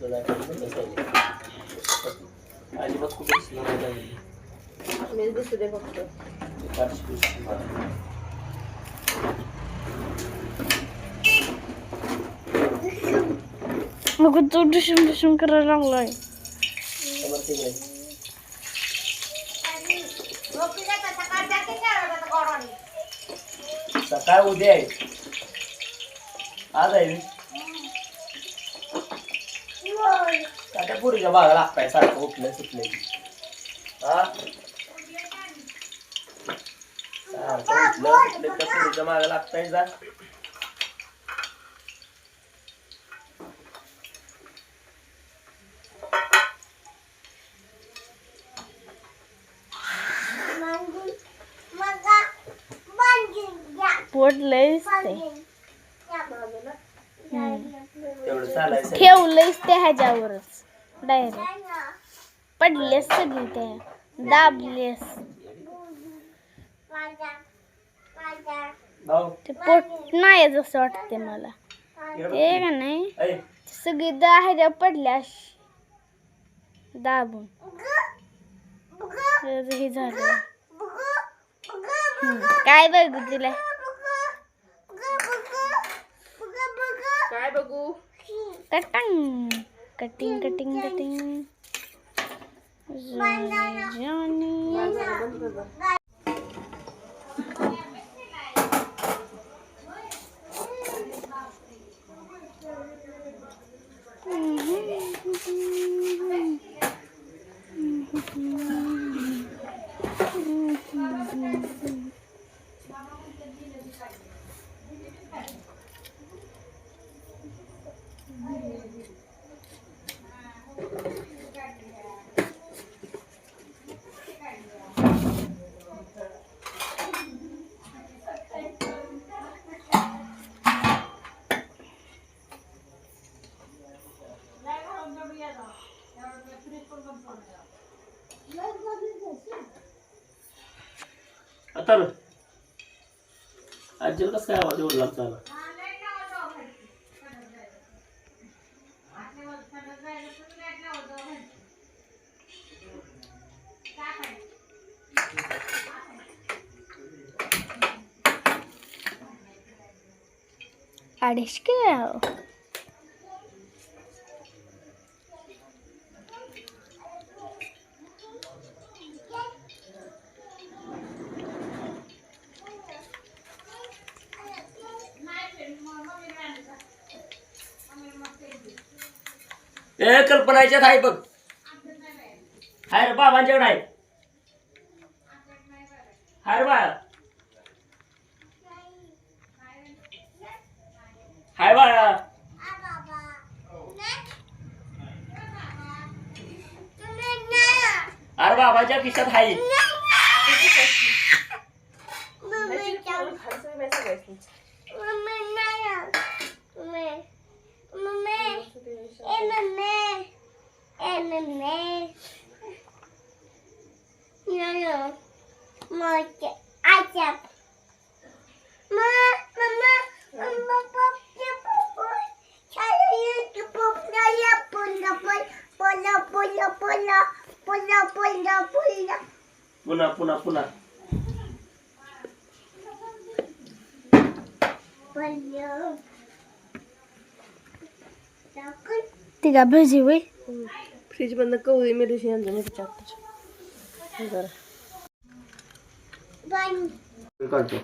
दिसलं नाही म्हणलं सायली अजिबात कुठे दिसलं नाही मी दिसू दे फक्त मग तू डिशून डिशून करायला लागलाय. सकाळ उद्या आहे आज आहे त्या पुरीच्या बागा लागताय सारखं उठलं सुटलं हा सारखं उठलं सुटलं त्या पुरीच्या मागा लागताय जा पोट लय दिसते. तेवढं चालायचं ठेवलंयच ते ह्याच्यावरच डायरेक्ट पडलेस सगळी त्या दाबलेस भाऊ ते पोट नाही जसं वाटते मला ते का नाही ऐ सगळी ह्याच्या पडल्या दाबून हे झालं. काय बघू तिला काय बघू cutting cutting cutting cutting Johnny आता आजीला कसं काय आवाज एवढा लागला आला अडीच किलो ए कल्पनाच्यात आहे बघ हाय रे बाबांच्याकडे आहे हाय रे बा हाय बाळा अरे बाबाच्या खिशात आहे पुन्हा पुन्हा पुन्हा ती का भजी होय फ्रीज बंद कवळी मिरची आणली मिरच्या जरा काढतो